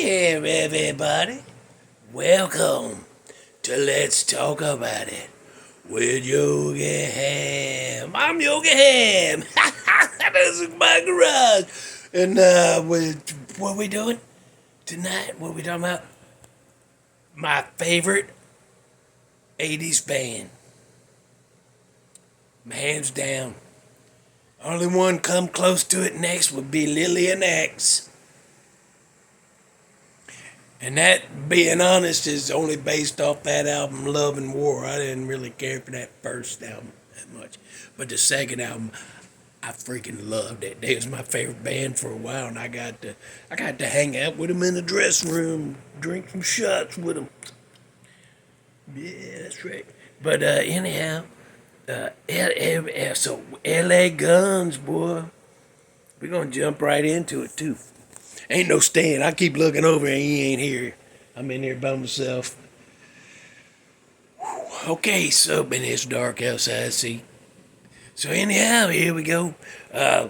Hey everybody, welcome to Let's Talk About It with Yogi Hamm. I'm Yogi Hamm. This is my garage. And what we doing tonight? What we talking about? My favorite 80s band. Hands down. Only one come close to it next would be Lillian Axe. And that, being honest, is only based off that album, Love and War. I didn't really care for that first album that much. But the second album, I freaking loved it. They was my favorite band for a while, and I got to hang out with them in the dressing room, drink some shots with them. Yeah, that's right. But anyhow, so L.A. Guns, boy. We're going to jump right into it, too. Ain't no Stan. I keep looking over and he ain't here. I'm in here by myself. Okay, so and it's dark outside, see. So anyhow, here we go. LA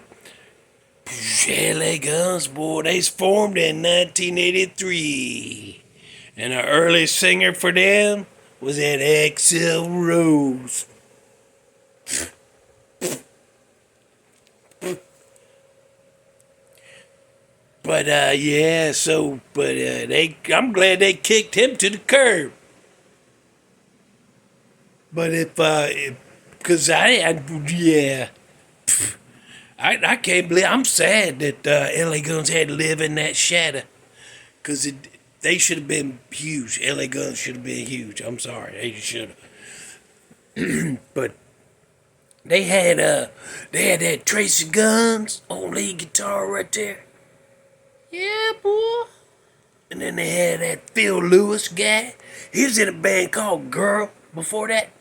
Guns, boy, they was formed in 1983. And the early singer for them was that Axl Rose. But I'm glad they kicked him to the curb. But I can't believe, I'm sad that LA Guns had to live in that shadow. Because they should have been huge. LA Guns should have been huge. I'm sorry, they should have. But they had that Tracy Guns on lead guitar right there. Yeah, boy. And then they had that Phil Lewis guy. He was in a band called Girl before that.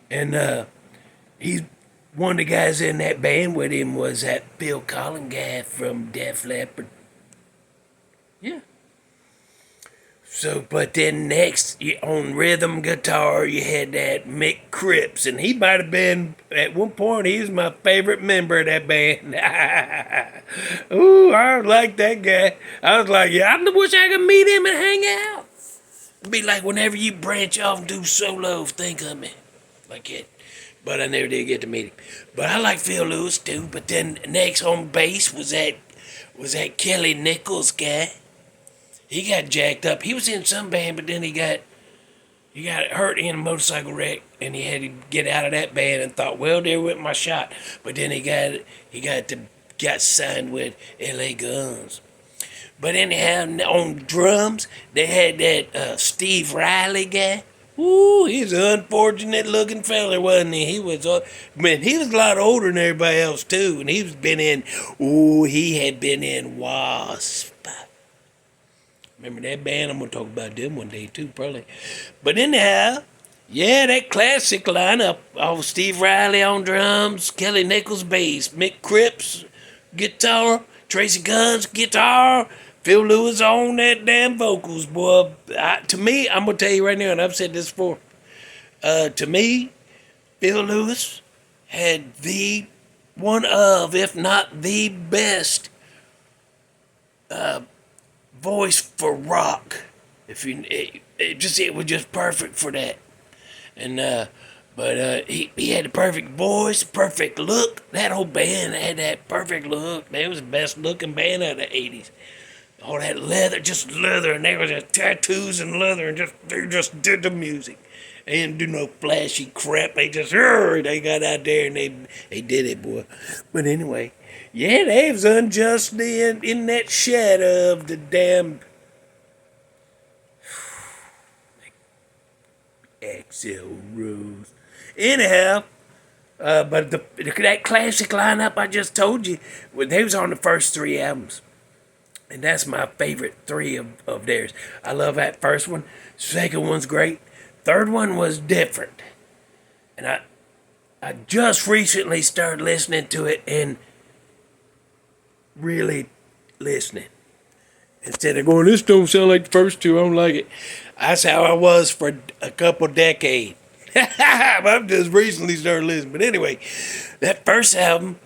And he's one of the guys in that band with him was that Phil Collins guy from Def Leppard. Yeah. So, but then next, on rhythm guitar, you had that Mick Cripps, and he might have been, at one point, he was my favorite member of that band. Ooh, I like that guy. I was like, yeah, I wish I could meet him and hang out. It'd be like whenever you branch off and do solos, think of me. Like it. But I never did get to meet him. But I like Phil Lewis, too. But then next on bass was that Kelly Nichols guy. He got jacked up. He was in some band, but then he got hurt in a motorcycle wreck, and he had to get out of that band and thought, well, there went my shot. But then he got signed with L.A. Guns. But anyhow, on drums, they had that Steve Riley guy. Ooh, he's an unfortunate looking fella, wasn't he? He was a lot older than everybody else too, and he had been in Wasp. Remember that band? I'm going to talk about them one day, too, probably. But anyhow, yeah, that classic lineup of Steve Riley on drums, Kelly Nichols bass, Mick Cripps guitar, Tracy Guns guitar, Phil Lewis on that damn vocals, boy. To me, I'm going to tell you right now, and I've said this before, to me, Phil Lewis had one of, if not the best, voice for rock. It was just perfect for that. And he had the perfect voice, perfect look. That whole band had that perfect look. They was the best looking band of the 80s. All that leather, just leather, and they were just tattoos and leather, and they just did the music. They didn't do no flashy crap. They got out there and they did it, boy. But anyway, yeah, they was unjustly in that shadow of the damn Axl Rose. Anyhow, but that classic lineup I just told you, they was on the first three albums. And that's my favorite three of theirs. I love that first one. Second one's great. Third one was different. And I just recently started listening to it and really listening. Instead of going, this don't sound like the first two, I don't like it. That's how I was for a couple decades. I've just recently started listening. But anyway, that first album,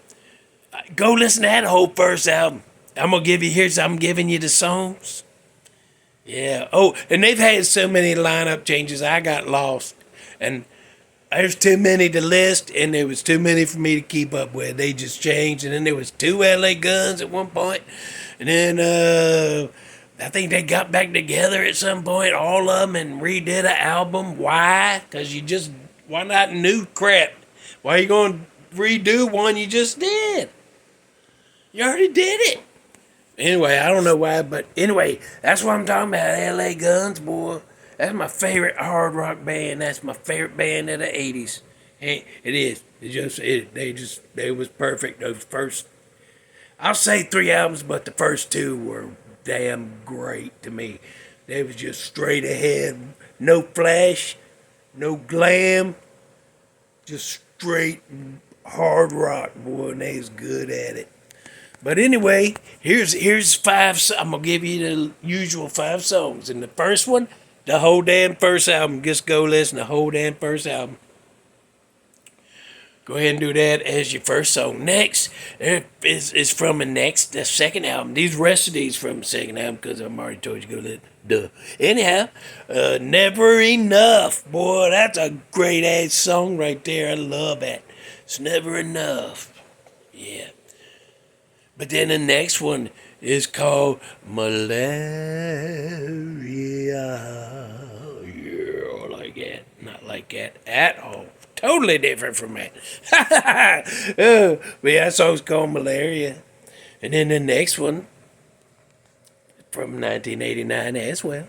go listen to that whole first album. I'm giving you the songs. Yeah. Oh, and they've had so many lineup changes, I got lost. And there's too many to list, and there was too many for me to keep up with. They just changed, and then there was two LA Guns at one point, and then I think they got back together at some point, all of them, and redid an album. Why? Because why not new crap? Why are you going to redo one you just did? You already did it. Anyway, I don't know why, but anyway, that's what I'm talking about. LA Guns, boy. That's my favorite hard rock band. That's my favorite band of the '80s. It is. They was perfect. Those first, I'll say 3 albums, but the first two were damn great to me. They was just straight ahead, no flash, no glam, just straight hard rock, boy, and they was good at it. But anyway, here's five. I'm gonna give you the usual 5 songs. And the first one, the whole damn first album. Just go listen to the whole damn first album. Go ahead and do that as your first song. Next is from the second album. These rest of these from the second album because I've already told you to go listen. Duh. Anyhow, Never Enough. Boy, that's a great ass song right there. I love that. It's never enough. Yeah. But then the next one is called Malaria. Yeah, like that. Not like that at all. Totally different from that. But yeah, that song's called Malaria. And then the next one, from 1989 as well,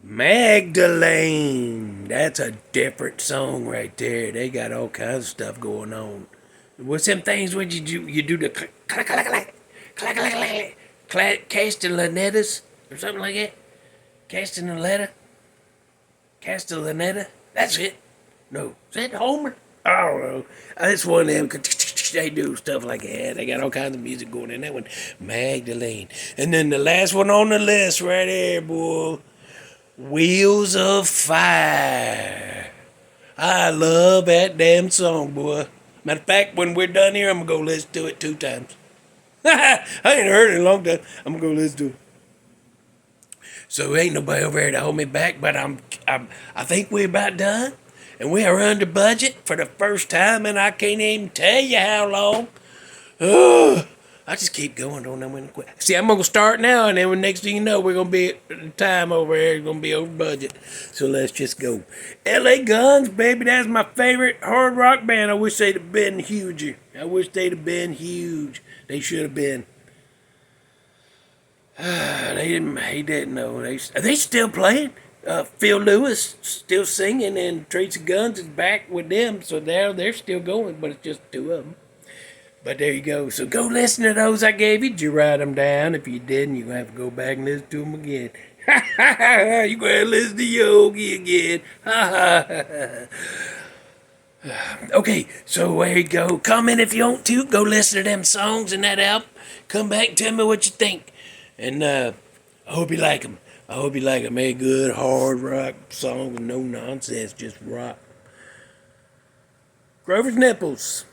Magdalene. That's a different song right there. They got all kinds of stuff going on. What's them things when you do the clack clack clack clack clack clack clack clack castellanettas or something like that? Castellanetta? That's it. No. Is that Homer? I don't know. It's one of them. They do stuff like that. They got all kinds of music going in that one. Magdalene. And then the last one on the list right there, boy. Wheels of Fire. I love that damn song, boy. Matter of fact, when we're done here, I'm going to go listen to it 2 times. I ain't heard it in a long time. I'm going to go listen to it. So ain't nobody over here to hold me back, but I think we're about done. And we are under budget for the first time, and I can't even tell you how long. Ugh. I just keep going, don't know when to quit. See, I'm going to start now, and then the next thing you know, we're going to be at the time over here, going to be over budget. So let's just go. LA Guns, baby, that's my favorite hard rock band. I wish they'd have been huger. I wish they'd have been huge. They should have been. He didn't know. Are they still playing? Phil Lewis still singing, and Tracy Guns is back with them, so they're still going, but it's just 2 of them. But there you go. So go listen to those I gave you. Did you write them down? If you didn't, you're going to have to go back and listen to them again. You're going to listen to Yogi again. Okay, so there you go. Comment if you want to. Go listen to them songs in that album. Come back and tell me what you think. And I hope you like them. I hope you like them. A good hard rock song with no nonsense, just rock. Grover's Nipples.